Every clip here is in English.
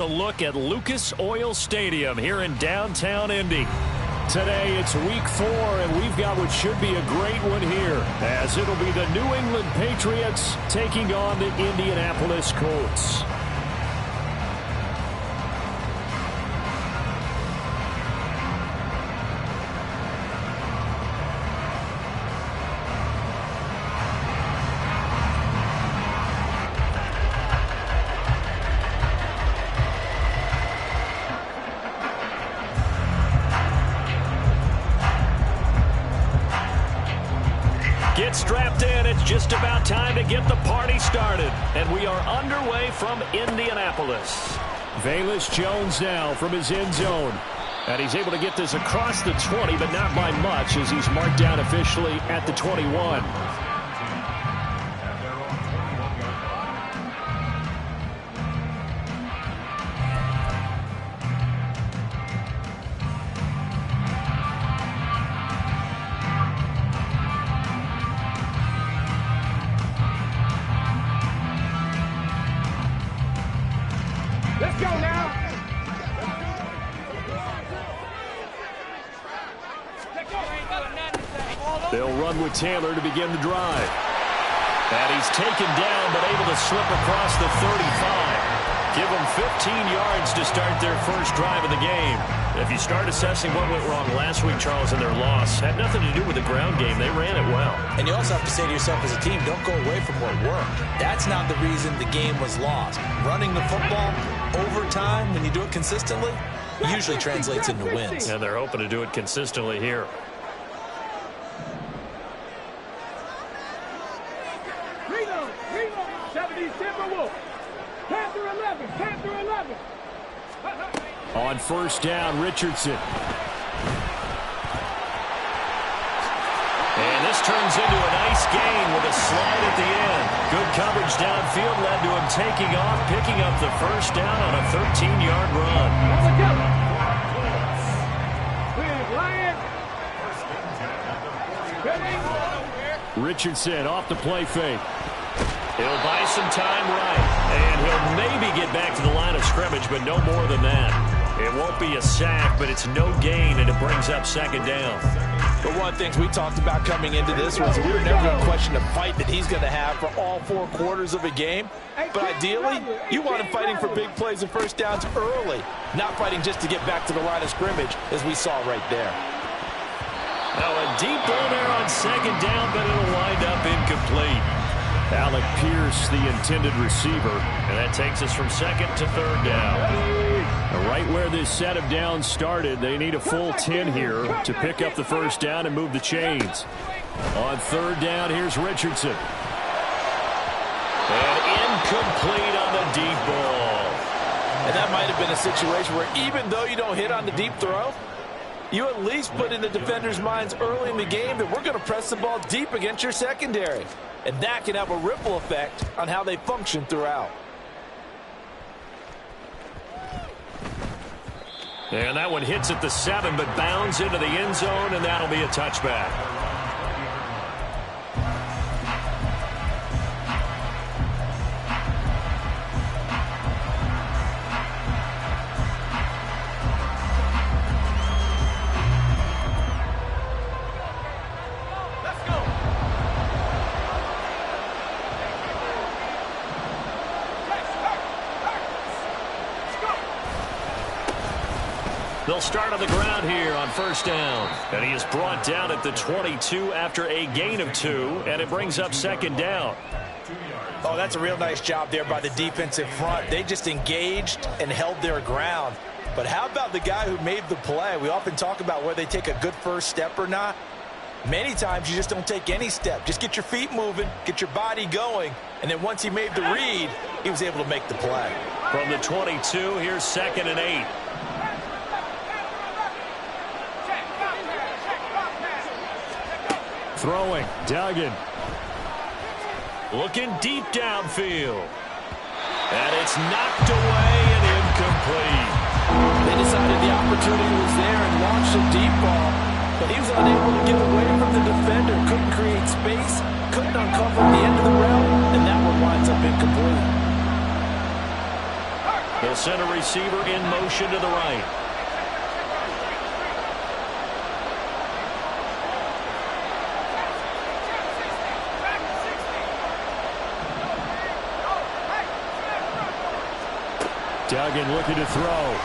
A look at Lucas Oil Stadium here in downtown Indy. Today it's week 4, and we've got what should be a great one here, as it'll be the New England Patriots taking on the Indianapolis Colts. Get strapped in. It's just about time to get the party started. And we are underway from Indianapolis. Velus Jones now from his end zone. And he's able to get this across the 20, but not by much, as he's marked down officially at the 21. Let's go now. They'll run with Taylor to begin the drive. And he's taken down, but able to slip across the 35. Give them 15 yards to start their first drive of the game. If you start assessing what went wrong last week, Charles, in their loss, had nothing to do with the ground game. They ran it well. And you also have to say to yourself as a team, don't go away from what worked. That's not the reason the game was lost. Running the football over time, when you do it consistently, usually translates into wins. And they're hoping to do it consistently here. Reload. 70 Timberwolves. Panther 11. Panther 11. On first down, Richardson. And this turns into a nice gain with a slide at the end. Good coverage downfield led to him taking off, picking up the first down on a 13-yard run. Richardson off the play fake. He'll buy some time right, and he'll maybe get back to the line of scrimmage, but no more than that. It won't be a sack, but it's no gain, and it brings up second down. But one of the things we talked about coming into this was we were never going to question the fight that he's going to have for all 4 quarters of a game. But ideally, you want him fighting for big plays and first downs early, not fighting just to get back to the line of scrimmage, as we saw right there. Now a deep ball there on second down, but it'll wind up incomplete. Alec Pierce, the intended receiver, and that takes us from second to third down. Right where this set of downs started, they need a full 10 here to pick up the first down and move the chains. On third down, here's Richardson. And incomplete on the deep ball. And that might have been a situation where even though you don't hit on the deep throw, you at least put in the defenders' minds early in the game that we're going to press the ball deep against your secondary. And that can have a ripple effect on how they function throughout. And that one hits at the 7, but bounds into the end zone, and that'll be a touchback. They'll start on the ground here on first down. And he is brought down at the 22 after a gain of 2, and it brings up second down. Oh, that's a real nice job there by the defensive front. They just engaged and held their ground. But how about the guy who made the play? We often talk about whether they take a good first step or not. Many times you just don't take any step. Just get your feet moving, get your body going, and then once he made the read, he was able to make the play. From the 22, here's second and 8. Throwing, Duggan. Looking deep downfield. And it's knocked away and incomplete. They decided the opportunity was there and launched a deep ball, but he was unable to get away from the defender. Couldn't create space, couldn't uncover the end of the route, and that one winds up incomplete. They'll send a receiver in motion to the right. Duggan looking to throw.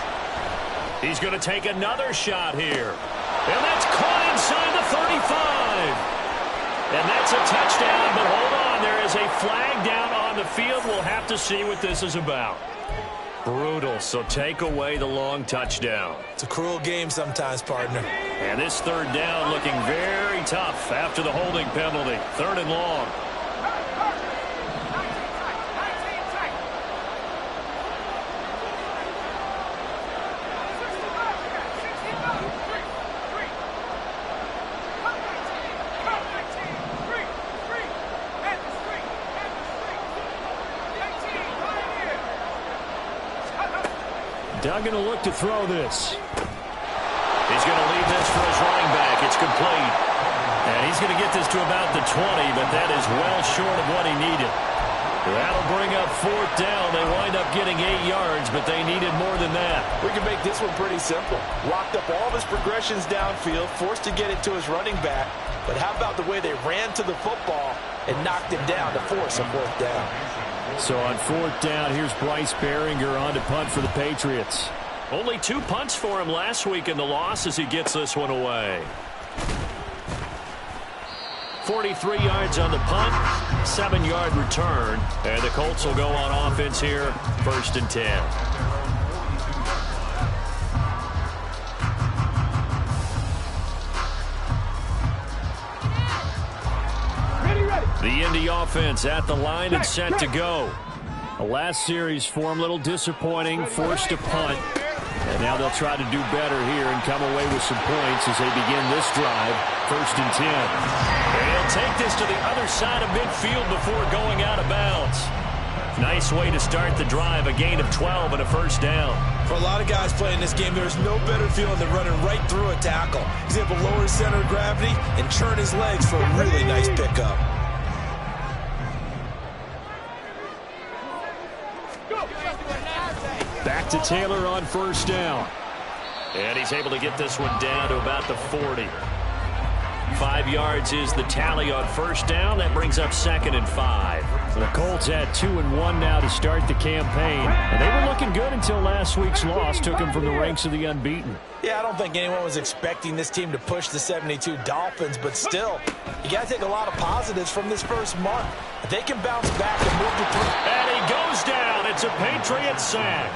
He's going to take another shot here. And that's caught inside the 35. And that's a touchdown, but hold on. There is a flag down on the field. We'll have to see what this is about. Brutal, so take away the long touchdown. It's a cruel game sometimes, partner. And this third down looking very tough after the holding penalty. 3rd and long. Duggan will look to throw this. He's going to leave this for his running back. It's complete. And he's going to get this to about the 20, but that is well short of what he needed. That'll bring up 4th down. They wind up getting 8 yards, but they needed more than that. We can make this one pretty simple. Locked up all of his progressions downfield, forced to get it to his running back. But how about the way they ran to the football and knocked him down to force a 4th down? So on 4th down, here's Bryce Behringer on to punt for the Patriots. Only 2 punts for him last week in the loss as he gets this one away. 43 yards on the punt, 7-yard return, and the Colts will go on offense here, 1st and 10. The Indy offense at the line and set to go. The last series for him, a little disappointing, forced to punt. And now they'll try to do better here and come away with some points as they begin this drive, 1st and 10. And he'll take this to the other side of midfield before going out of bounds. Nice way to start the drive, a gain of 12 and a 1st down. For a lot of guys playing this game, there's no better feeling than running right through a tackle. He's able to lower his center of gravity and turn his legs for a really nice pickup. Back to Taylor on 1st down. And he's able to get this one down to about the 40. 5 yards is the tally on 1st down. That brings up 2nd and 5. The Colts at 2-1 now to start the campaign. And they were looking good until last week's loss took them from the ranks of the unbeaten. Yeah, I don't think anyone was expecting this team to push the 72 Dolphins, but still, you got to take a lot of positives from this first month. If they can bounce back and move to 3. And he goes down. It's a Patriot sack.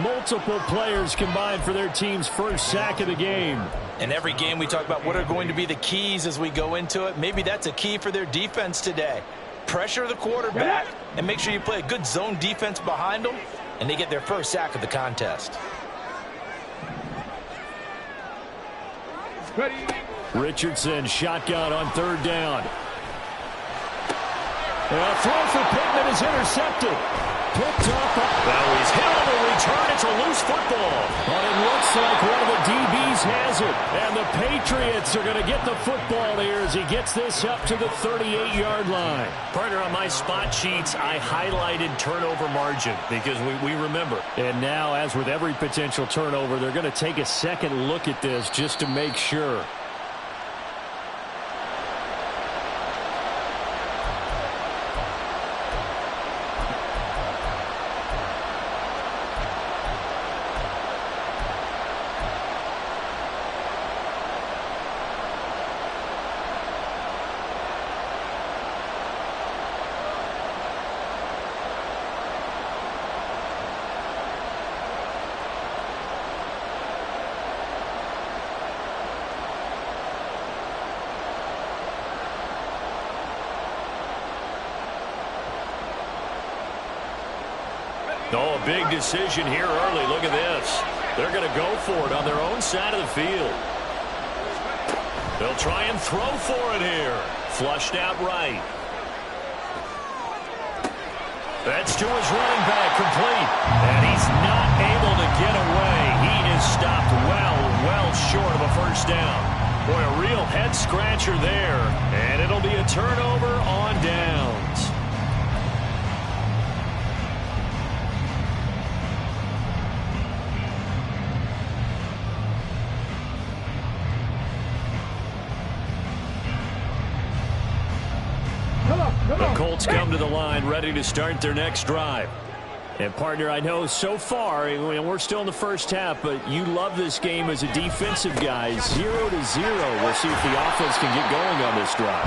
Multiple players combined for their team's first sack of the game. In every game, we talk about what are going to be the keys as we go into it. Maybe that's a key for their defense today. Pressure the quarterback and make sure you play a good zone defense behind them, and they get their first sack of the contest. Richardson shotgun on 3rd down. And a throw for Pittman is intercepted. Picked up. Now he's hit on the return. It's a loose football. But it looks like one of the DBs has it. And the Patriots are going to get the football here as he gets this up to the 38-yard line. Partner, on my spot sheets, I highlighted turnover margin because we remember. And now, as with every potential turnover, they're going to take a second look at this just to make sure. Oh, a big decision here early. Look at this. They're going to go for it on their own side of the field. They'll try and throw for it here. Flushed out right. That's to his running back, complete. And he's not able to get away. He is stopped well short of a 1st down. Boy, a real head-scratcher there. And it'll be a turnover on downs. Colts come to the line ready to start their next drive. And, partner, I know so far, we're still in the first half, but you love this game as a defensive guy. 0-0. We'll see if the offense can get going on this drive.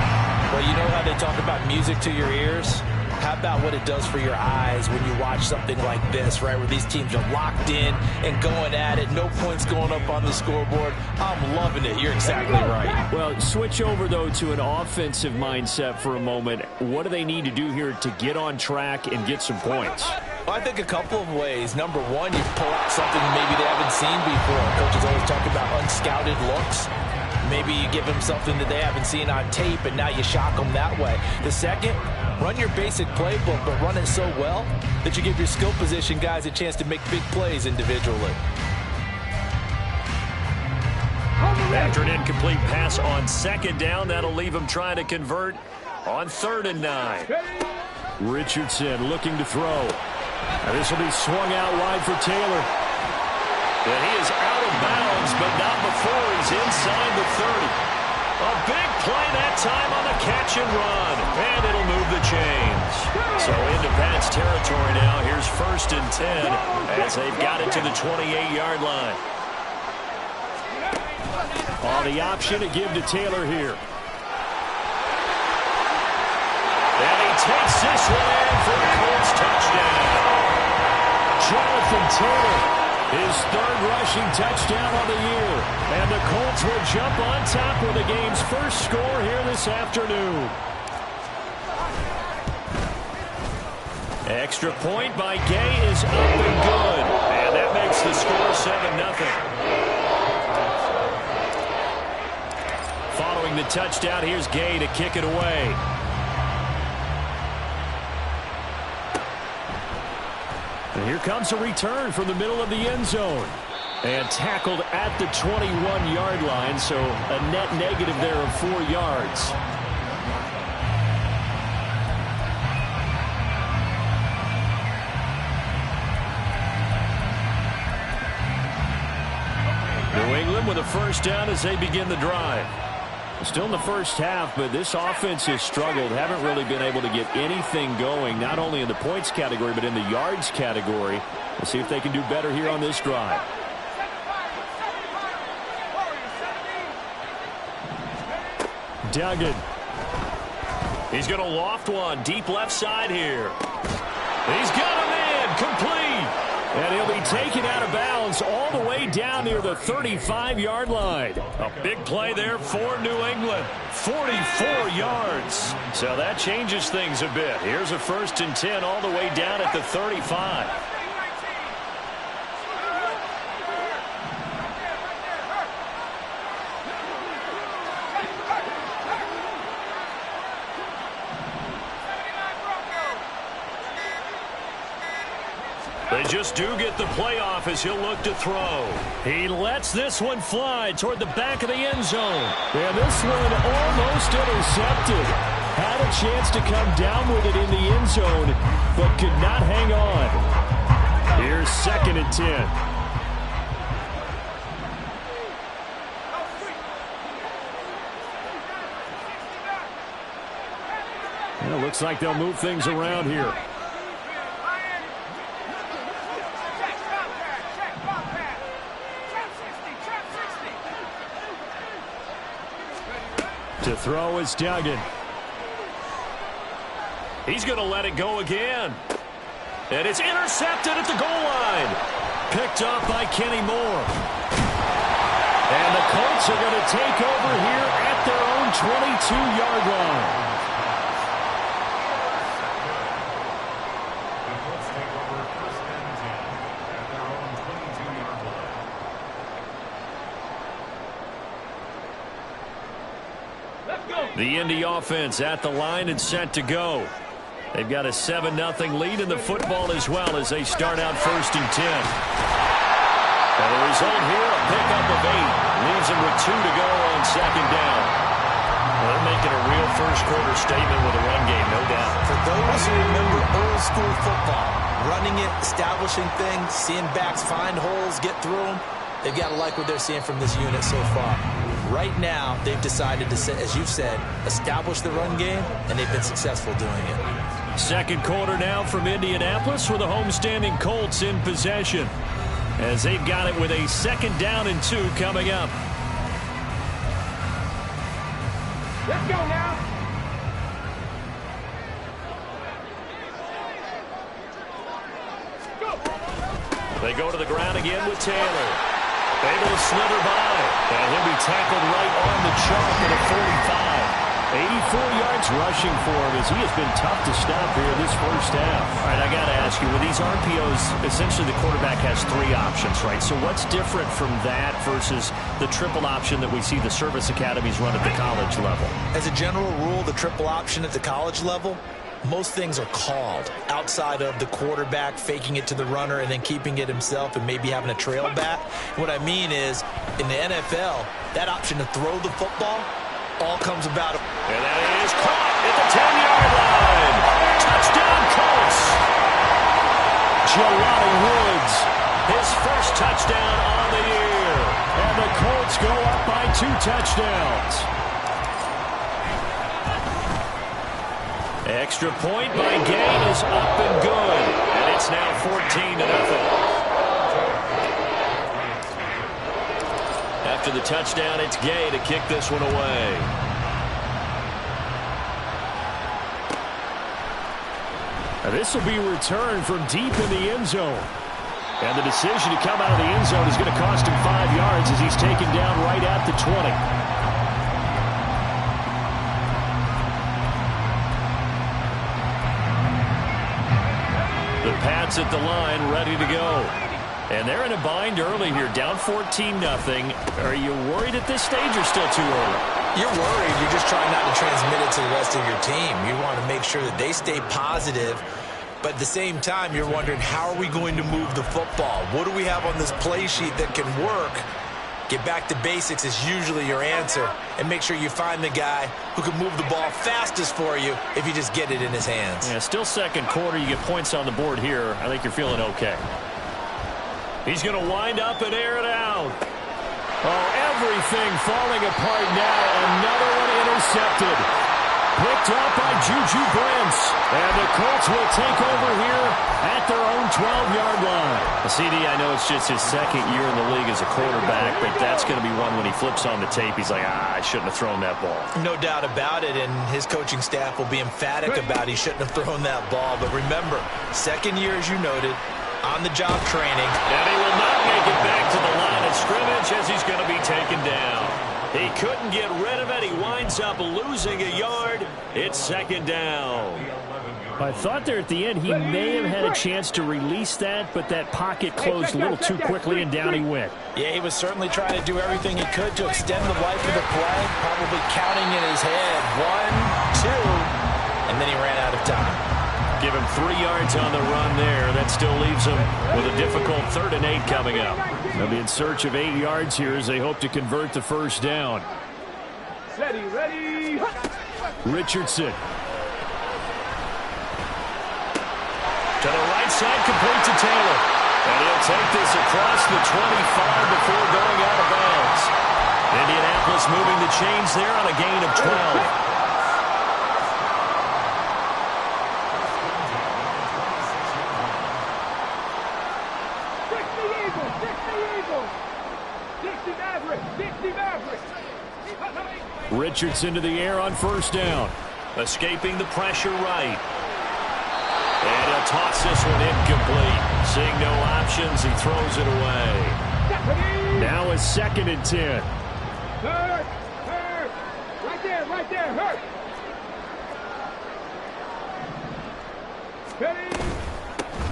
Well, you know how they talk about music to your ears? How about what it does for your eyes when you watch something like this, right, where these teams are locked in and going at it, no points going up on the scoreboard? I'm loving it. You're exactly right. Well, switch over, though, to an offensive mindset for a moment. What do they need to do here to get on track and get some points? Well, I think a couple of ways. Number one, you pull out something maybe they haven't seen before. Coaches always talk about unscouted looks. Maybe you give them something that they haven't seen on tape, and now you shock them that way. The second, run your basic playbook, but run it so well that you give your skill position guys a chance to make big plays individually. After an incomplete pass on second down, that'll leave them trying to convert on 3rd and 9. Richardson looking to throw. Now this will be swung out wide for Taylor. And he is out of bounds, but not before he's inside the 30. A big play that time on the catch and run. And it'll move the chains. So into Pat's territory now. Here's 1st and 10 as they've got it to the 28-yard line. On the option to give to Taylor here. And he takes this one in for the Colts touchdown. Jonathan Taylor, his 3rd rushing touchdown of the year. And the Colts will jump on top with the game's first score here this afternoon. Extra point by Gay is up and good. And that makes the score 7-0. Following the touchdown, here's Gay to kick it away. And here comes a return from the middle of the end zone. And tackled at the 21-yard line, so a net negative there of 4 yards. New England with a first down as they begin the drive. Still in the first half, but this offense has struggled. Haven't really been able to get anything going, not only in the points category, but in the yards category. We'll see if they can do better here on this drive. Duggan. He's going to loft one deep left side here. He's got him in, complete. And he'll be taken out of bounds all the way down near the 35-yard line. A big play there for New England. 44 yards. So that changes things a bit. Here's a 1st and 10 all the way down at the 35. They just do get the playoff as he'll look to throw. He lets this one fly toward the back of the end zone. And this one almost intercepted. Had a chance to come down with it in the end zone, but could not hang on. Here's 2nd and 10. It looks like they'll move things around here. To throw is Duggan. He's going to let it go again. And it's intercepted at the goal line. Picked off by Kenny Moore. And the Colts are going to take over here at their own 22-yard line. The Indy offense at the line and set to go. They've got a 7-0 lead in the football as well as they start out 1st and 10. And the result here, a pickup of 8. Leaves them with 2 to go on 2nd down. Well, they're making a real first-quarter statement with a run game, no doubt. For those who remember old-school football, running it, establishing things, seeing backs find holes, get through them, they've got to like what they're seeing from this unit so far. right now they've decided to, as you've said, establish the run game, and they've been successful doing it. Second quarter now from Indianapolis with the homestanding Colts in possession, as they've got it with a 2nd down and 2 coming up. Let's go now. They go to the ground again with Taylor. Able to slither by. And he'll be tackled right on the chalk at a 45. 84 yards rushing for him, as he has been tough to stop here this first half. All right, I got to ask you, with these RPOs, essentially the quarterback has 3 options, right? So what's different from that versus the triple option that we see the service academies run at the college level? As a general rule, the triple option at the college level, most things are called outside of the quarterback faking it to the runner and then keeping it himself and maybe having a trail back. What I mean is, in the NFL, that option to throw the football all comes about. And that is caught at the 10-yard line. Touchdown, Colts. Jelani Woods, his first touchdown on the year. And the Colts go up by 2 touchdowns. Extra point by Gain is up and good. And it's now 14-0. After the touchdown, it's Gay to kick this one away. Now this will be returned from deep in the end zone. And the decision to come out of the end zone is going to cost him 5 yards as he's taken down right at the 20. The Pats at the line, ready to go. And they're in a bind early here, down 14-0. Are you worried at this stage or still too early? You're worried. You're just trying not to transmit it to the rest of your team. You want to make sure that they stay positive. But at the same time, you're wondering, how are we going to move the football? What do we have on this play sheet that can work? Get back to basics is usually your answer. And make sure you find the guy who can move the ball fastest for you if you just get it in his hands. Yeah, still second quarter. You get points on the board here. I think you're feeling okay. He's going to wind up and air it out. Oh, everything falling apart now. Another one intercepted. Picked up by Juju Brents. And the Colts will take over here at their own 12-yard line. CD, I know it's just his second year in the league as a quarterback, but that's going to be one when he flips on the tape. He's like, I shouldn't have thrown that ball. No doubt about it, and his coaching staff will be emphatic about he shouldn't have thrown that ball. But remember, second year, as you noted, on-the-job training. And he will not make it back to the line of scrimmage as he's going to be taken down. He couldn't get rid of it. He winds up losing a yard. It's second down. I thought there at the end he may have had a chance to release that, but that pocket closed a little too quickly, and down he went. Yeah, he was certainly trying to do everything he could to extend the life of the play, probably counting in his head 1, 2, and then he ran out of time. Give him 3 yards on the run there. That still leaves him with a difficult 3rd and 8 coming up. They'll be in search of 8 yards here as they hope to convert the first down. Ready, ready. Richardson. To the right side, complete to Taylor. And he'll take this across the 25 before going out of bounds. Indianapolis moving the chains there on a gain of 12. Richardson to the air on first down. Escaping the pressure right. And he'll toss this one incomplete. Seeing no options, he throws it away. Now a 2nd and 10. Hurt. Right there, hurt.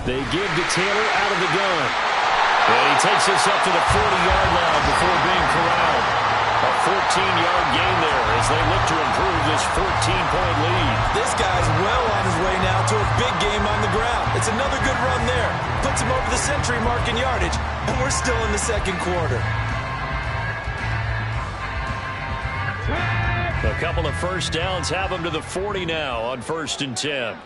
They give to Taylor out of the gun. And he takes this up to the 40-yard line before being corralled. A 14-yard gain there as they look to improve this 14-point lead. This guy's well on his way now to a big game on the ground. It's another good run there. Puts him over the century mark in yardage, and we're still in the second quarter. A couple of first downs have him to the 40 now on 1st and 10.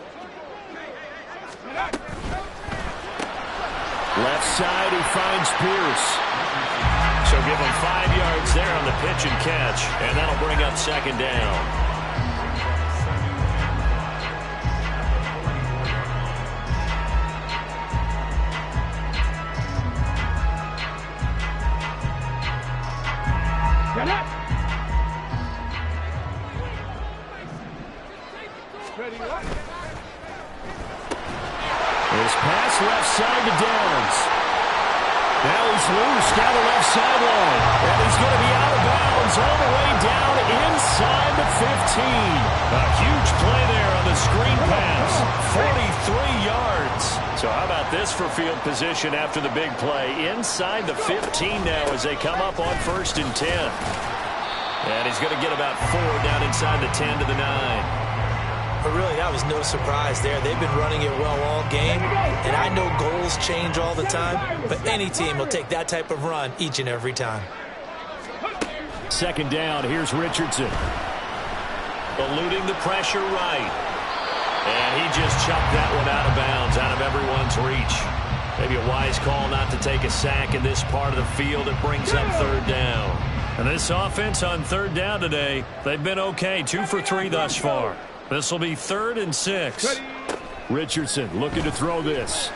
Left side, he finds Pierce. So give him 5 yards there on the pitch and catch, and that'll bring up second down. Get up! Ready, what? His pass left side to Downs. Now he's loose down the left sideline. And he's going to be out of bounds all the way down inside the 15. A huge play there on the screen pass. 43 yards. So how about this for field position after the big play? Inside the 15 now as they come up on 1st and 10. And he's going to get about 4 down inside the 10 to the 9. But really, that was no surprise there. They've been running it well all game, and I know goals change all the time, but any team will take that type of run each and every time. Second down, here's Richardson. Eluding the pressure right. And he just chucked that one out of bounds, out of everyone's reach. Maybe a wise call not to take a sack in this part of the field. It brings up 3rd down. And this offense on 3rd down today, they've been okay, 2 for 3 thus far. This will be 3rd and 6. Richardson looking to throw this.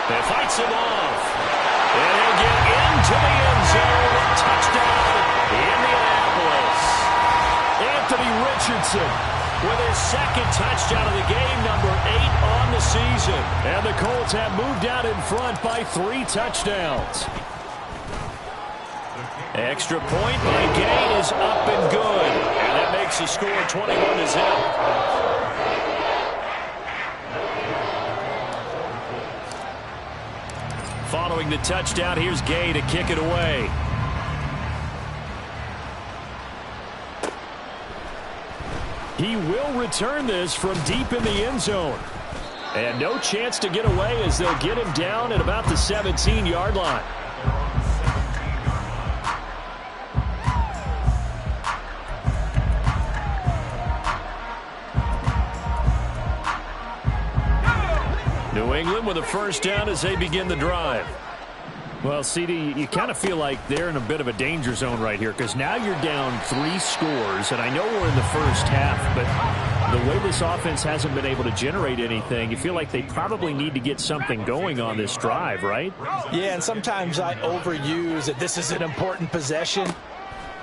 They fights him off. And he'll get into the end zone. Touchdown, Indianapolis. Anthony Richardson with his 2nd touchdown of the game, number 8 on the season. And the Colts have moved out in front by 3 touchdowns. Extra point by Gay is up and good. And that makes the score 21-0. Following the touchdown, here's Gay to kick it away. He will return this from deep in the end zone. And no chance to get away as they'll get him down at about the 17-yard line. New England with a 1st down as they begin the drive. Well, CD, you kind of feel like they're in a bit of a danger zone right here because now you're down 3 scores, and I know we're in the first half, but the way this offense hasn't been able to generate anything, you feel like they probably need to get something going on this drive, right? Yeah, and sometimes I overuse that this is an important possession.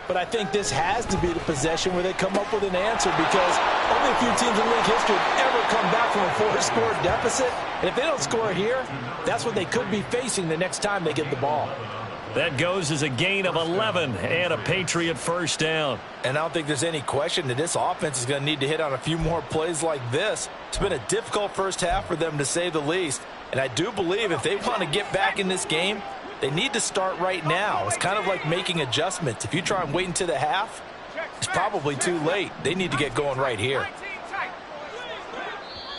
But I think this has to be the possession where they come up with an answer because only a few teams in league history have ever come back from a 4-score deficit. And if they don't score here, that's what they could be facing the next time they get the ball. That goes as a gain of 11 and a Patriot 1st down. And I don't think there's any question that this offense is going to need to hit on a few more plays like this. It's been a difficult first half for them, to say the least. And I do believe if they want to get back in this game, they need to start right now. It's kind of like making adjustments. If you try and wait until the half, it's probably too late. They need to get going right here.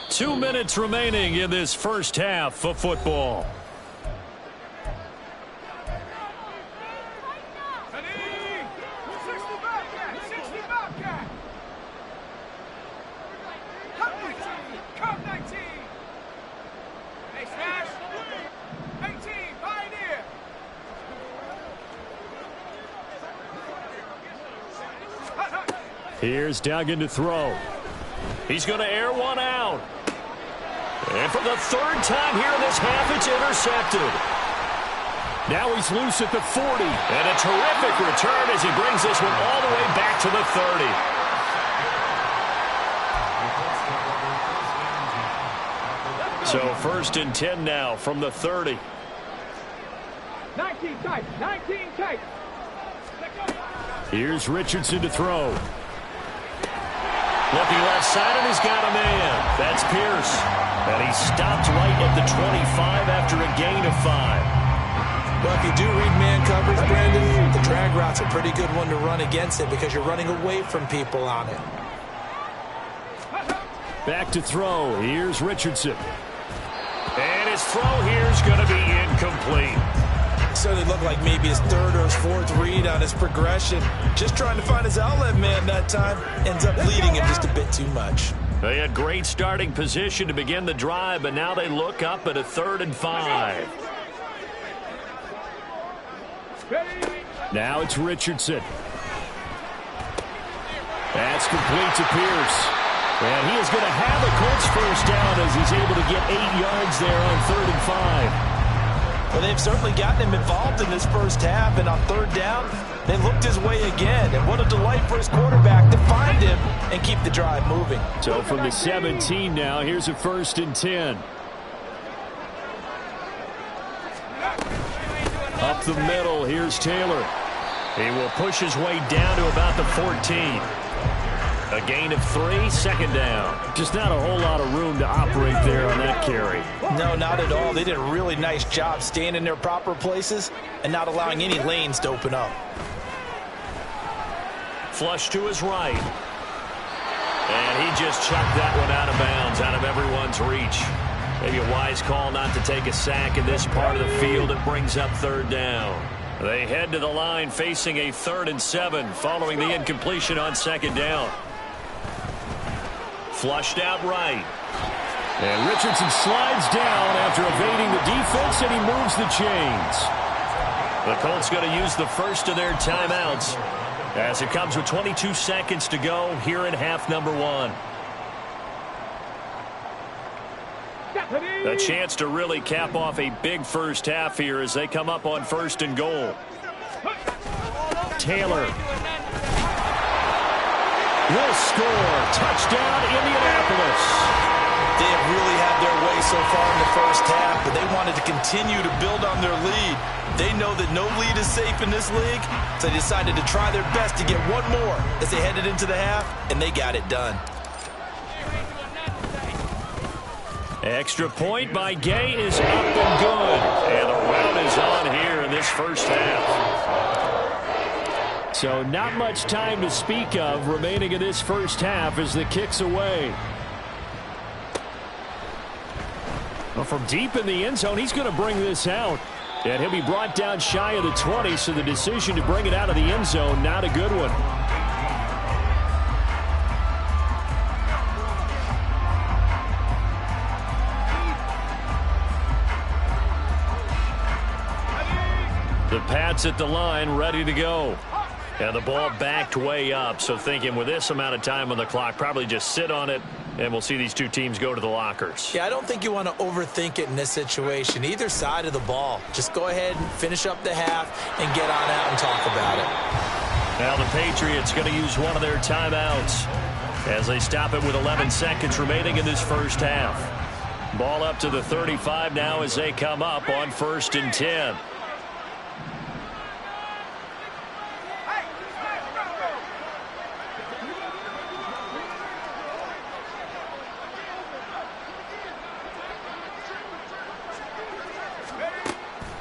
2 minutes remaining in this first half of football. Here's Duggan to throw. He's going to air one out. And for the 3rd time here in this half, it's intercepted. Now he's loose at the 40. And a terrific return as he brings this one all the way back to the 30. So 1st and 10 now from the 30. 19 tight, 19 tight. Here's Richardson to throw. Looking left side, and he's got a man. That's Pierce. And he stopped right at the 25 after a gain of 5. Well, if you do read man coverage, Brandon, the drag route's a pretty good one to run against it because you're running away from people on it. Back to throw. Here's Richardson. And his throw here is going to be incomplete. Certainly looked like maybe his 3rd or his 4th read on his progression. Just trying to find his outlet man that time. Ends up leading him just a bit too much. They had great starting position to begin the drive, but now they look up at a 3rd and 5. Now it's Richardson. That's complete to Pierce. And he is going to have a Colts first down as he's able to get 8 yards there on 3rd and 5. Well, they've certainly gotten him involved in this first half, and on 3rd down, they looked his way again. And what a delight for his quarterback to find him and keep the drive moving. So from the 17 now, here's a 1st and 10. Up the middle, here's Taylor. He will push his way down to about the 14. A gain of 3, 2nd down. Just not a whole lot of room to operate there on that carry. No, not at all. They did a really nice job staying in their proper places and not allowing any lanes to open up. Flush to his right. And he just chucked that one out of bounds, out of everyone's reach. Maybe a wise call not to take a sack in this part of the field. It brings up 3rd down. They head to the line facing a 3rd and 7 following the incompletion on 2nd down. Flushed out right. And Richardson slides down after evading the defense, and he moves the chains. The Colts going to use the first of their timeouts as it comes with 22 seconds to go here in half number 1. A chance to really cap off a big first half here as they come up on 1st and goal. Taylor will score. Touchdown, Indianapolis. They have really had their way so far in the first half, but they wanted to continue to build on their lead. They know that no lead is safe in this league, so they decided to try their best to get one more as they headed into the half, and they got it done. Extra point by Gay is up and good. And the rout is on here in this first half. So not much time to speak of remaining in this first half as the kick's away. Well, from deep in the end zone, he's going to bring this out. And he'll be brought down shy of the 20, so the decision to bring it out of the end zone, not a good one. The Pats at the line, ready to go. And the ball backed way up, so thinking with this amount of time on the clock, probably just sit on it, and we'll see these two teams go to the lockers. Yeah, I don't think you want to overthink it in this situation. Either side of the ball. Just go ahead and finish up the half and get on out and talk about it. Now the Patriots going to use one of their timeouts as they stop it with 11 seconds remaining in this first half. Ball up to the 35 now as they come up on 1st and 10.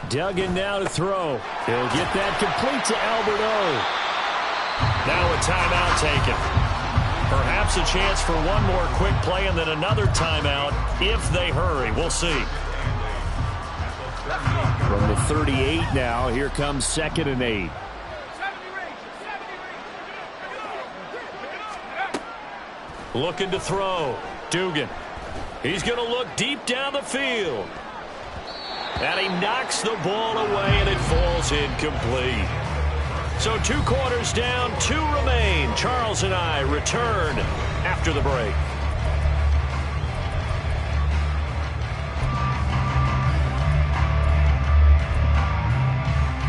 Duggan now to throw. He'll get that complete to Albert O. Now a timeout taken. Perhaps a chance for one more quick play and then another timeout if they hurry. We'll see. From the 38 now, here comes 2nd and 8. Looking to throw. Dugan. He's going to look deep down the field. And he knocks the ball away, and it falls incomplete. So 2 quarters down, 2 remain. Charles and I return after the break.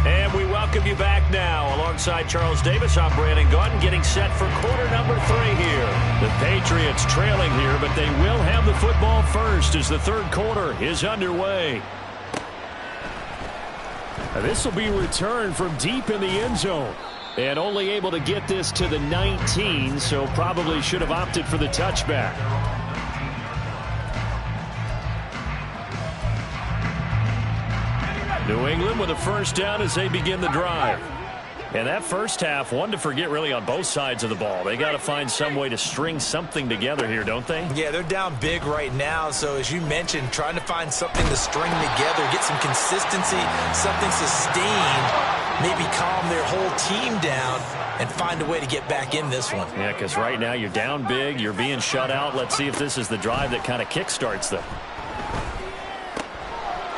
And we welcome you back now. Alongside Charles Davis, I'm Brandon Gaudin, getting set for quarter number 3 here. The Patriots trailing here, but they will have the football first as the 3rd quarter is underway. This will be returned from deep in the end zone. And only able to get this to the 19, so probably should have opted for the touchback. New England with a first down as they begin the drive. And that first half, one to forget really on both sides of the ball. They got to find some way to string something together here, don't they? Yeah, they're down big right now. So as you mentioned, trying to find something to string together, get some consistency, something sustained, maybe calm their whole team down and find a way to get back in this one. Yeah, because right now you're down big, you're being shut out. Let's see if this is the drive that kind of kickstarts them.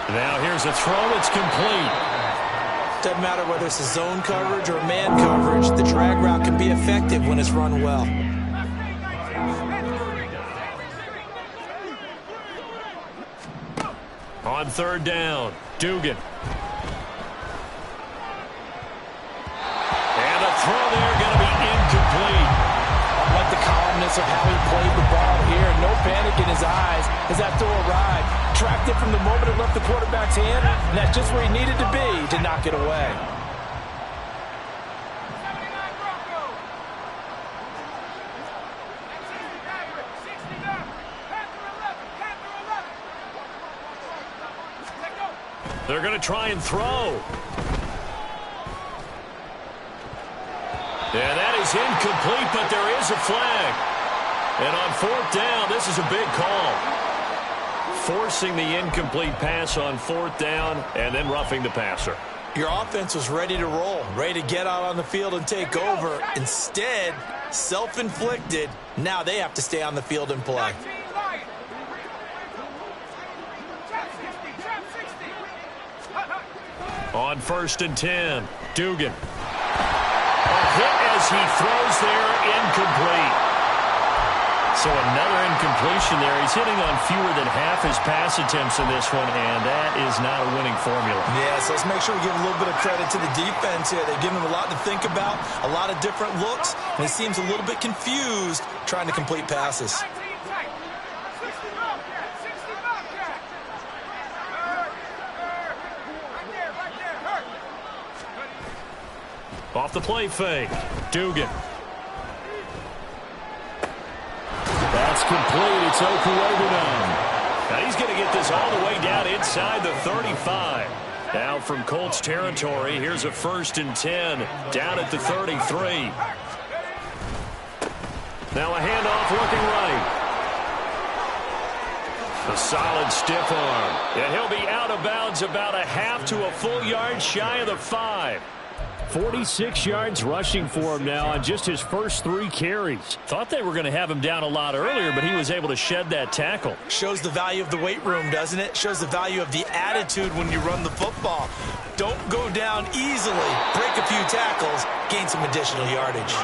Now here's a throw. It's complete. Doesn't matter whether it's a zone coverage or man coverage, the drag route can be effective when it's run well. On third down, Dugan. And a throw there going to be incomplete. I like the calmness of how he played the ball here. No panic in his eyes as that throw arrived. Tracked it from the moment it left the quarterback's hand, and that's just where he needed to be to knock it away. They're going to try and throw. And that is incomplete, but there is a flag. And on fourth down, this is a big call. Forcing the incomplete pass on fourth down and then roughing the passer. Your offense was ready to roll, ready to get out on the field and take over. Instead, self-inflicted. Now they have to stay on the field and play. On first and 10, Dugan. A hit as he throws there, incomplete. So another incompletion there. He's hitting on fewer than half his pass attempts in this one, and that is not a winning formula. Yes, let's make sure we give a little bit of credit to the defense here. They've given him a lot to think about, a lot of different looks, and he seems a little bit confused trying to complete passes. Off the play fake, Dugan. That's complete. It's Okuegbunam. Now he's going to get this all the way down inside the 35. Now from Colts territory, here's a first and 10 down at the 33. Now a handoff looking right. A solid stiff arm. And he'll be out of bounds about a half to a full yard shy of the 5. 46 yards rushing for him now on just his first 3 carries. Thought they were going to have him down a lot earlier, but he was able to shed that tackle. Shows the value of the weight room, doesn't it? Shows the value of the attitude when you run the football. Don't go down easily. Break a few tackles. Gain some additional yardage.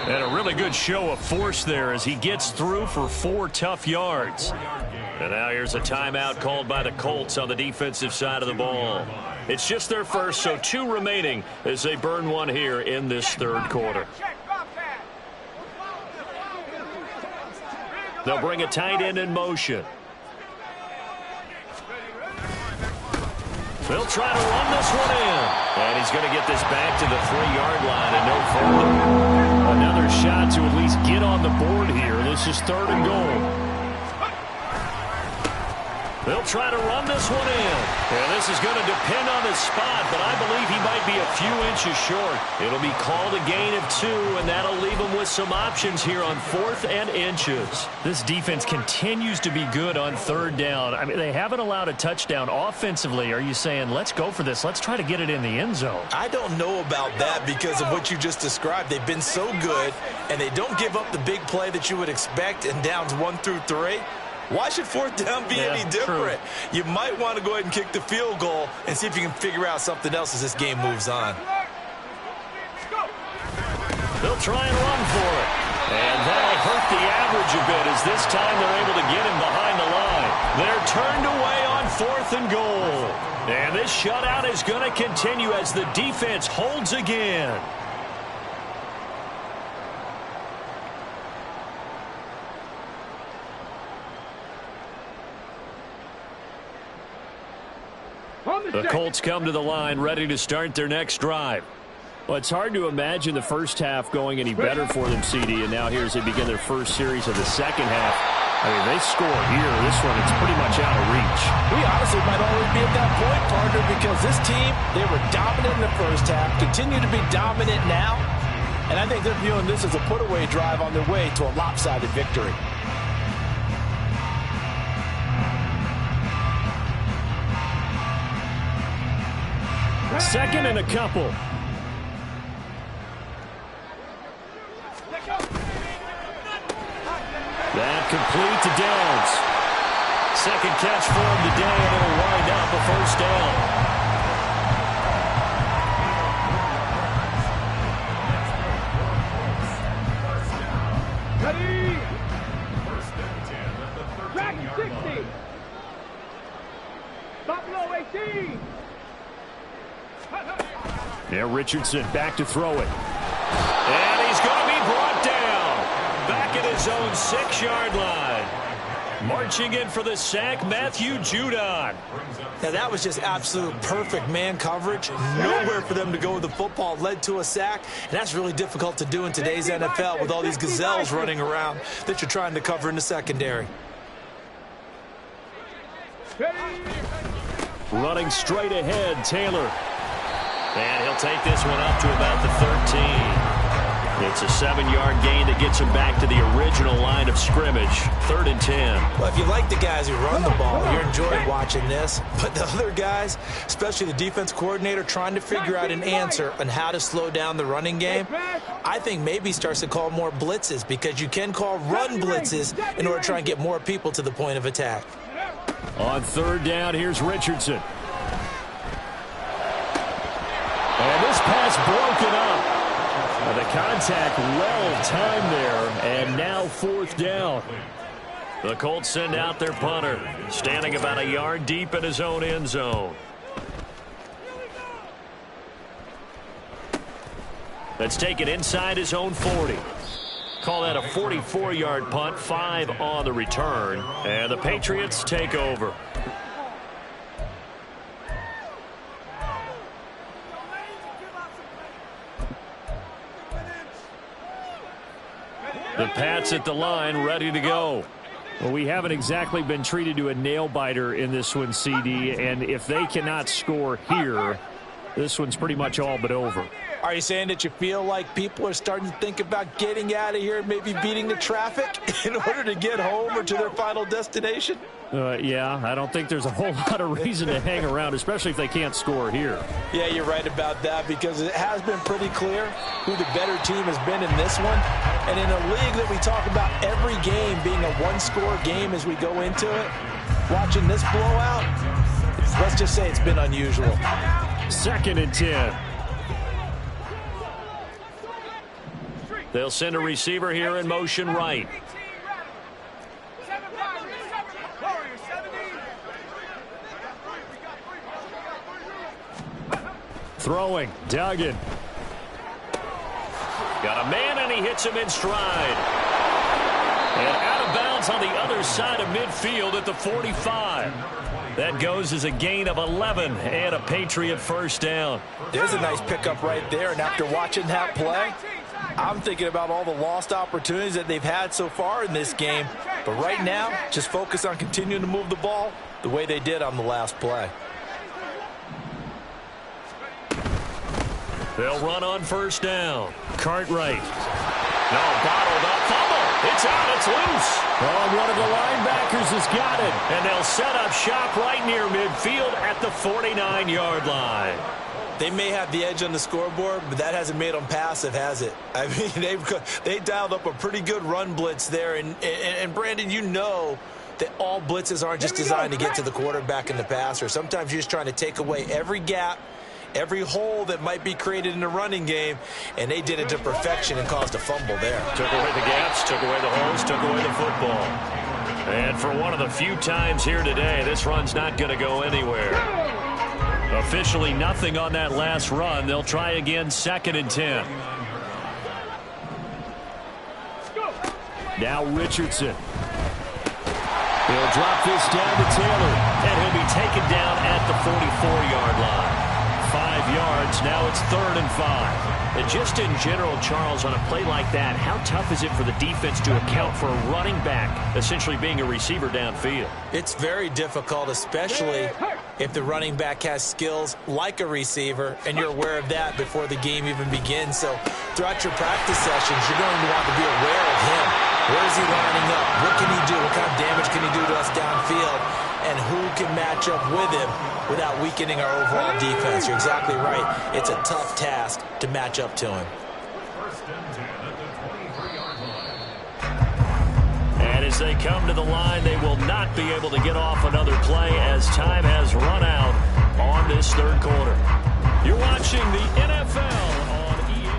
And a really good show of force there as he gets through for 4 tough yards. And now here's a timeout called by the Colts on the defensive side of the ball. It's just their first, so 2 remaining as they burn one here in this third quarter. They'll bring a tight end in motion. They'll try to run this one in. And he's going to get this back to the 3-yard line and no further. Another shot to at least get on the board here. This is 3rd and goal. They'll try to run this one in. And this is going to depend on the spot, but I believe he might be a few inches short. It'll be called a gain of 2, and that'll leave him with some options here on 4th and inches. This defense continues to be good on 3rd down. I mean, they haven't allowed a touchdown offensively. Are you saying, let's go for this? Let's try to get it in the end zone. I don't know about that because of what you just described. They've been so good, and they don't give up the big play that you would expect in downs 1 through 3. Why should 4th down be any different? True. You might want to go ahead and kick the field goal and see if you can figure out something else as this game moves on. They'll try and run for it. And that'll hurt the average a bit as this time they're able to get him behind the line. They're turned away on 4th and goal. And this shutout is going to continue as the defense holds again. The Colts come to the line ready to start their next drive. Well, it's hard to imagine the first half going any better for them, CD, and now here as they begin their first series of the second half. I mean, they score here. This one, it's pretty much out of reach. We honestly might already be at that point, partner, because this team, they were dominant in the first half, continue to be dominant now, and I think they're viewing this as a put-away drive on their way to a lopsided victory. Second and a couple. That complete to Downs. Second catch for him today, and it'll wind up a first down. Now Richardson back to throw it. And he's going to be brought down. Back at his own 6-yard line. Marching in for the sack, Matthew Judon. Now that was just absolute perfect man coverage. Nowhere for them to go with the football. Led to a sack, and that's really difficult to do in today's NFL with all these gazelles running around that you're trying to cover in the secondary. Running straight ahead, Taylor. And he'll take this one up to about the 13. It's a 7-yard gain that gets him back to the original line of scrimmage. 3rd and 10. Well, if you like the guys who run the ball, you're enjoying watching this. But the other guys, especially the defense coordinator, trying to figure out an answer on how to slow down the running game, I think maybe starts to call more blitzes, because you can call run blitzes in order to try and get more people to the point of attack. On 3rd down, here's Richardson. And this pass broken up. The contact well timed there, and now 4th down. The Colts send out their punter, standing about a yard deep in his own end zone. Let's take it inside his own 40. Call that a 44-yard punt, 5 on the return, and the Patriots take over. The Pats at the line, ready to go. Well, we haven't exactly been treated to a nail-biter in this one, CD, and if they cannot score here, this one's pretty much all but over. Are you saying that you feel like people are starting to think about getting out of here and maybe beating the traffic in order to get home or to their final destination? Yeah, I don't think there's a whole lot of reason to hang around, especially if they can't score here. Yeah, you're right about that, because it has been pretty clear who the better team has been in this one. And in a league that we talk about every game being a one-score game as we go into it, watching this blowout, let's just say it's been unusual. 2nd and 10. They'll send a receiver here in motion right. Throwing, Duggan. Got a man, and he hits him in stride. And out of bounds on the other side of midfield at the 45. That goes as a gain of 11 and a Patriot 1st down. There's a nice pickup right there, and after watching that play, I'm thinking about all the lost opportunities that they've had so far in this game. But right now, just focus on continuing to move the ball the way they did on the last play. They'll run on 1st down. Cartwright. No, bottled up. Fumble. It's out. It's loose. Oh, one of the linebackers has got it. And they'll set up shop right near midfield at the 49-yard line. They may have the edge on the scoreboard, but that hasn't made them passive, has it? I mean, they dialed up a pretty good run blitz there. And Brandon, you know that all blitzes aren't just designed to get to the quarterback and the passer. Sometimes you're just trying to take away every gap, every hole that might be created in the running game, and they did it to perfection and caused a fumble there. Took away the gaps, took away the holes, took away the football. And for one of the few times here today, this run's not going to go anywhere. Officially nothing on that last run. They'll try again, 2nd and 10. Now Richardson. He'll drop this down to Taylor, and he'll be taken down at the 44-yard line. 5 yards, now it's 3rd and 5. And just in general, Charles, on a play like that, how tough is it for the defense to account for a running back essentially being a receiver downfield? It's very difficult, especially if the running back has skills like a receiver, and you're aware of that before the game even begins. So throughout your practice sessions, you're going to want to be aware of him. Where is he lining up? What can he do? What kind of damage can he do to us downfield? And who can match up with him without weakening our overall defense? You're exactly right. It's a tough task to match up to him. And as they come to the line, they will not be able to get off another play as time has run out on this 3rd quarter. You're watching the NFL on EA.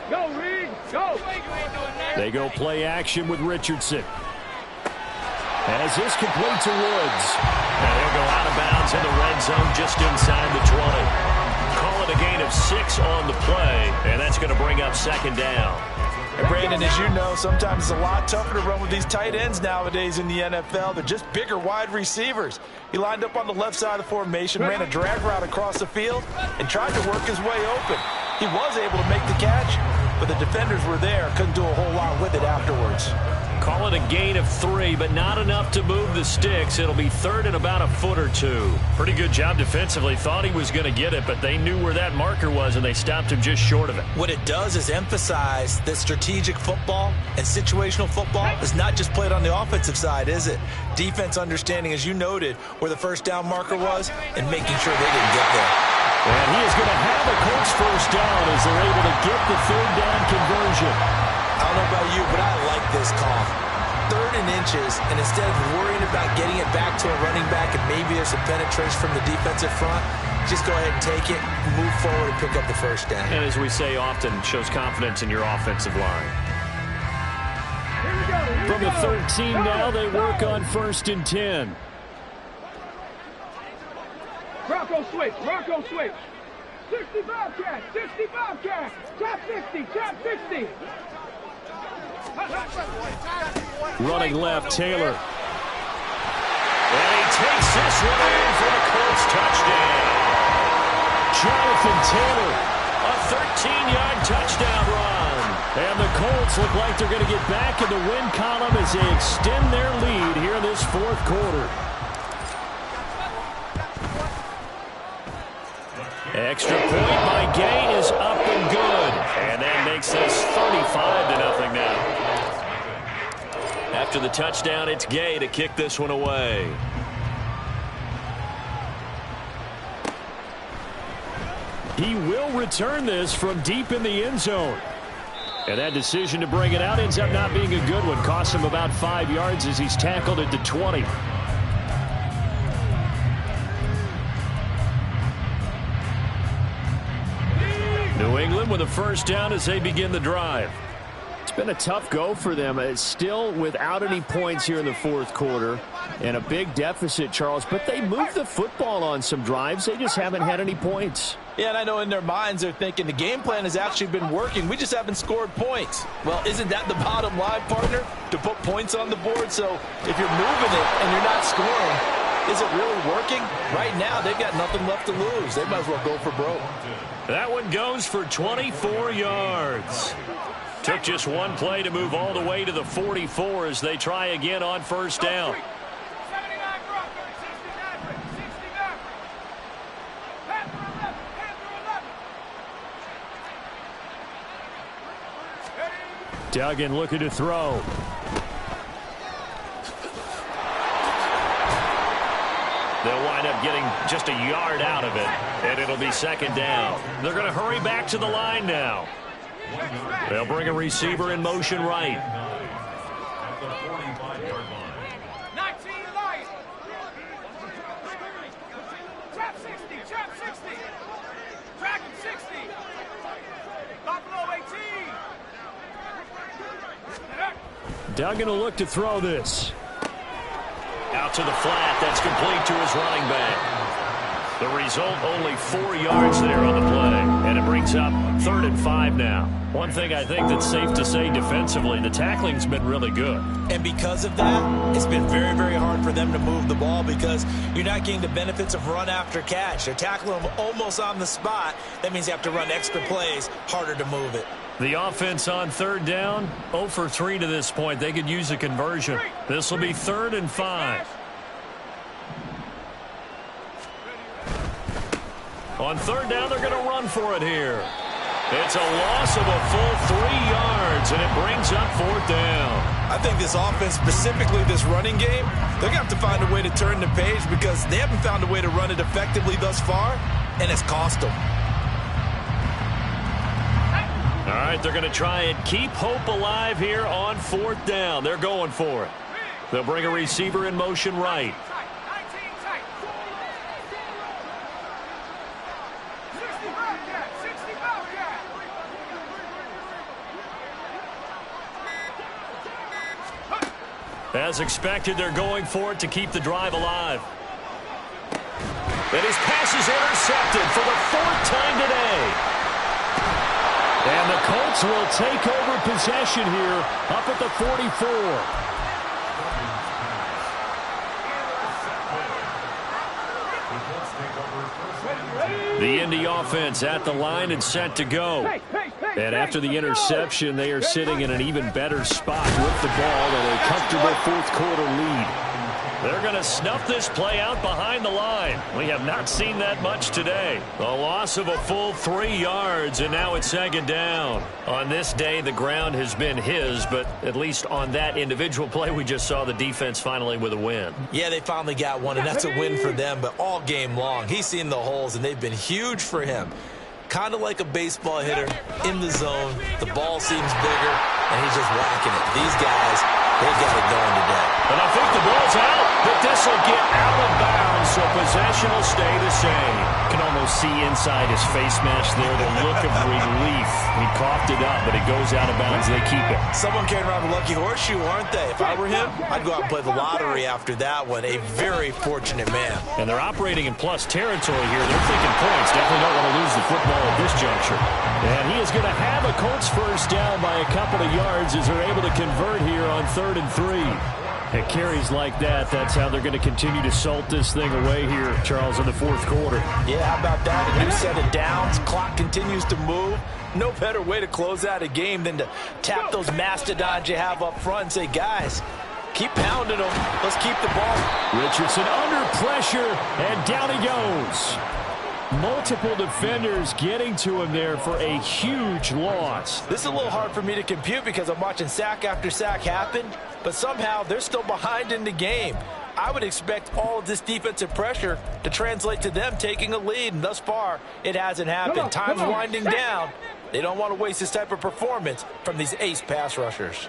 Go, Reed! Go. They go play action with Richardson. As this complete to Woods. And he'll go out of bounds in the red zone just inside the 20. Call it a gain of 6 on the play, and that's going to bring up second down. And Brandon, as you know, sometimes it's a lot tougher to run with these tight ends nowadays in the NFL. They're just bigger wide receivers. He lined up on the left side of the formation, ran a drag route across the field, and tried to work his way open. He was able to make the catch, but the defenders were there. Couldn't do a whole lot with it afterwards. Call it a gain of 3, but not enough to move the sticks. It'll be third and about a foot or 2. Pretty good job defensively. Thought he was going to get it, but they knew where that marker was, and they stopped him just short of it. What it does is emphasize that strategic football and situational football is not just played on the offensive side, is it? Defense understanding, as you noted, where the first down marker was and making sure they didn't get there. And he is going to have the Colts first down as they're able to get the third down conversion. I don't know about you, but I like this call. 3rd and inches, and instead of worrying about getting it back to a running back and maybe there's some penetration from the defensive front, just go ahead and take it, move forward, and pick up the first down. And as we say often, shows confidence in your offensive line. From the 13 now, they work on 1st and 10. Bronco switch. Bronco switch. 60 Bobcat. 60 Bobcat. Top 50. Top 50. Running left, Taylor. And he takes this one in for the Colts touchdown. Jonathan Taylor, a 13-yard touchdown run. And the Colts look like they're going to get back in the win column as they extend their lead here in this 4th quarter. Extra point by Gay is up and good. And that makes this 35-0 now. After the touchdown, it's Gay to kick this one away. He will return this from deep in the end zone. And that decision to bring it out ends up not being a good one. Costs him about 5 yards as he's tackled at the 20. New England with a first down as they begin the drive. It's been a tough go for them. It's still without any points here in the 4th quarter. And a big deficit, Charles. But they moved the football on some drives. They just haven't had any points. Yeah, and I know in their minds they're thinking the game plan has actually been working. We just haven't scored points. Well, isn't that the bottom line, partner? To put points on the board? So if you're moving it and you're not scoring, is it really working? Right now, they've got nothing left to lose. They might as well go for broke. That one goes for 24 yards. Took just one play to move all the way to the 44 as they try again on first down. Duggan looking to throw. They'll wind up getting just a yard out of it, and it'll be second down. They're going to hurry back to the line now. They'll bring a receiver in motion right. 19 Lions. Trap 60. Trap 60. Dragon 60. Buffalo 18. Duggan will look to throw this. Out to the flat. That's complete to his running back. The result, only 4 yards there on the play. And it brings up 3rd and 5 now. One thing I think that's safe to say defensively, the tackling's been really good. And because of that, it's been very, very hard for them to move the ball because you're not getting the benefits of run after catch. They're tackling them almost on the spot. That means you have to run extra plays, harder to move it. The offense on 3rd down, 0 for 3 to this point. They could use a conversion. This will be 3rd and 5. On 3rd down, they're going to run for it here. It's a loss of a full 3 yards, and it brings up 4th down. I think this offense, specifically this running game, they're going to have to find a way to turn the page because they haven't found a way to run it effectively thus far, and it's cost them. All right, they're going to try and keep hope alive here on 4th down. They're going for it. They'll bring a receiver in motion right. As expected, they're going for it to keep the drive alive. And his pass is intercepted for the 4th time today. And the Colts will take over possession here up at the 44. The Indy offense at the line and set to go. And after the interception, they are sitting in an even better spot with the ball and a comfortable 4th quarter lead. They're going to snuff this play out behind the line. We have not seen that much today. A loss of a full 3 yards, and now it's 2nd down. On this day, the ground has been his, but at least on that individual play, we just saw the defense finally with a win. Yeah, they finally got one, and that's a win for them, but all game long, he's seen the holes, and they've been huge for him. Kind of like a baseball hitter in the zone. The ball seems bigger, and he's just whacking it. These guys, they got it going today. And I think the ball's out, but this will get out of bounds, so possession will stay the same. You can almost see inside his face mask there the look of relief. He coughed it up, but it goes out of bounds. They keep it. Someone came around the lucky horseshoe, aren't they? If I were him, I'd go out and play the lottery after that one. A very fortunate man. And they're operating in plus territory here. They're thinking points. Definitely don't want to lose the football at this juncture. And he is going to have a Colts first down by a couple of yards as they're able to convert here on 3rd and 3. It carries like that. That's how they're going to continue to salt this thing away here, Charles, in the 4th quarter. Yeah, how about that? A new set of downs. Clock continues to move. No better way to close out a game than to tap those mastodons you have up front and say, guys, keep pounding them. Let's keep the ball. Richardson under pressure, and down he goes. Multiple defenders getting to him there for a huge loss. This is a little hard for me to compute because I'm watching sack after sack happen, but somehow they're still behind in the game. I would expect all of this defensive pressure to translate to them taking a lead, and thus far, it hasn't happened. Time's winding down. They don't want to waste this type of performance from these ace pass rushers.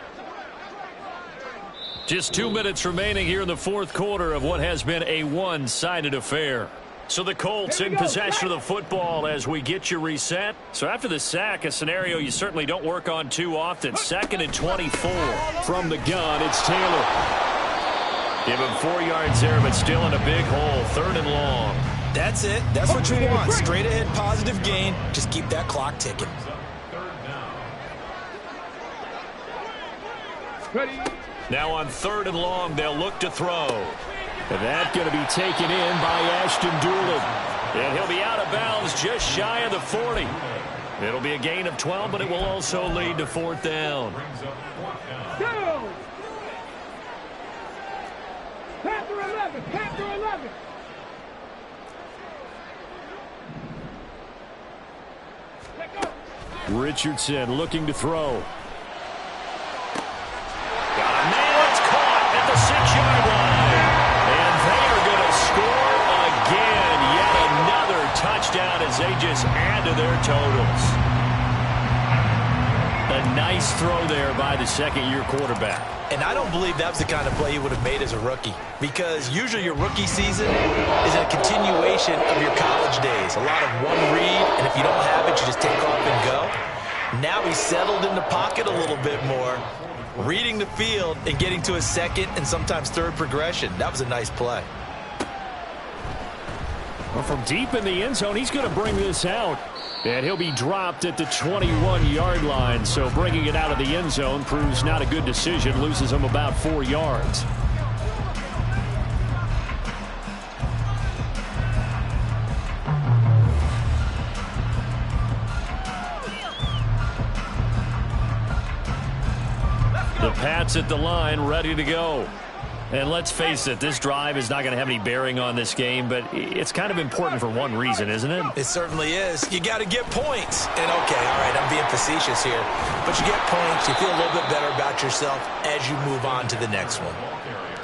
Just 2 minutes remaining here in the 4th quarter of what has been a one-sided affair. So the Colts in possession of the football as we get you reset. So after the sack, a scenario you certainly don't work on too often. 2nd and 24 from the gun. It's Taylor. Give him 4 yards there, but still in a big hole. 3rd and long. That's it. That's what you want. Straight ahead positive gain. Just keep that clock ticking. Now on 3rd and long, they'll look to throw. And that's going to be taken in by Ashton Doolin. And he'll be out of bounds just shy of the 40. It'll be a gain of 12, but it will also lead to 4th down. Panther 11, Panther 11. Richardson looking to throw. Got a man. It's caught at the 6-yard line. And they are going to score again. Yet another touchdown as they just add to their totals. A nice throw there by the 2nd-year quarterback. And I don't believe that's the kind of play he would have made as a rookie, because usually your rookie season is a continuation of your college days. A lot of one read, and if you don't have it, you just take off and go. Now he's settled in the pocket a little bit more, reading the field and getting to his 2nd and sometimes 3rd progression. That was a nice play. Well, from deep in the end zone, he's going to bring this out. And he'll be dropped at the 21-yard line. So bringing it out of the end zone proves not a good decision. Loses him about 4 yards. The Pats at the line, ready to go. And let's face it, this drive is not going to have any bearing on this game, but it's kind of important for one reason, isn't it? It certainly is. You got to get points. And, okay, all right, I'm being facetious here. But you get points, you feel a little bit better about yourself as you move on to the next one.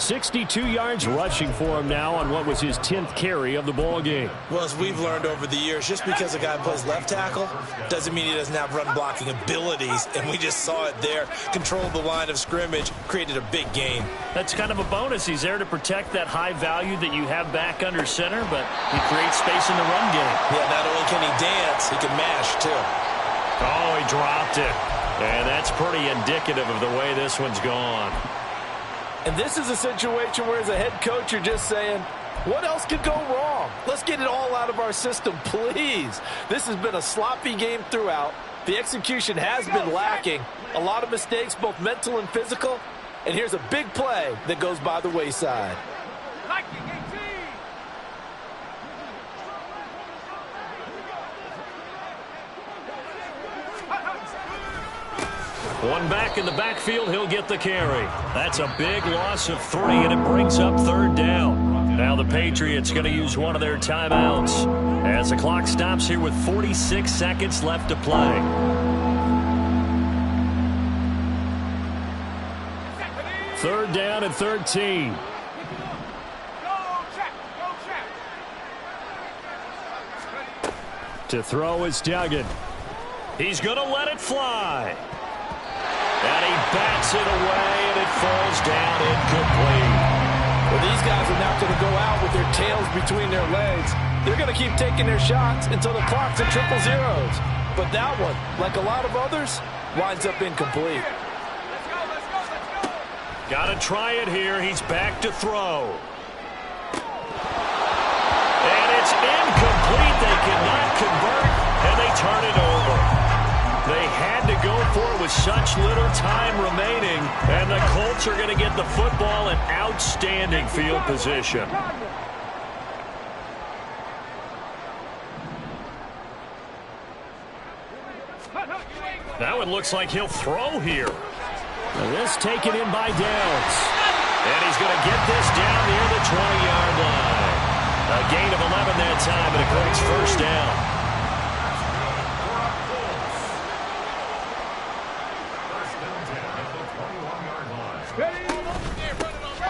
62 yards rushing for him now on what was his 10th carry of the ball game. Well, as we've learned over the years, just because a guy plays left tackle doesn't mean he doesn't have run blocking abilities, and we just saw it there. Controlled the line of scrimmage, created a big gain. That's kind of a bonus. He's there to protect that high value that you have back under center, but he creates space in the run game. Yeah, not only can he dance, he can mash, too. Oh, he dropped it. And that's pretty indicative of the way this one's gone. And this is a situation where as a head coach you're just saying, what else could go wrong? Let's get it all out of our system, please. This has been a sloppy game throughout. The execution has been lacking. A lot of mistakes, both mental and physical. And here's a big play that goes by the wayside. One back in the backfield, he'll get the carry. That's a big loss of 3, and it brings up 3rd down. Now the Patriots going to use one of their timeouts as the clock stops here with 46 seconds left to play. Third down and 13. To throw is Duggan. He's going to let it fly. And he bats it away, and it falls down incomplete. Well, these guys are now going to go out with their tails between their legs. They're going to keep taking their shots until the clock's at 000. But that one, like a lot of others, winds up incomplete. Got to try it here. He's back to throw. And it's incomplete. They cannot convert, and they turn it over. They had to go for it with such little time remaining, and the Colts are going to get the football in outstanding field position. Now it looks like he'll throw here. And this taken in by Downs. And he's going to get this down near the 20-yard line. A gain of 11 that time, and it brings 1st down.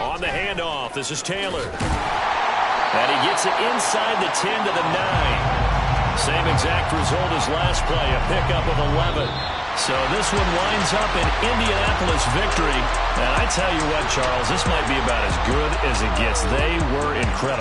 On the handoff, this is Taylor. And he gets it inside the 10 to the 9. Same exact result as last play, a pickup of 11. So this one winds up an Indianapolis victory. And I tell you what, Charles, this might be about as good as it gets. They were incredible.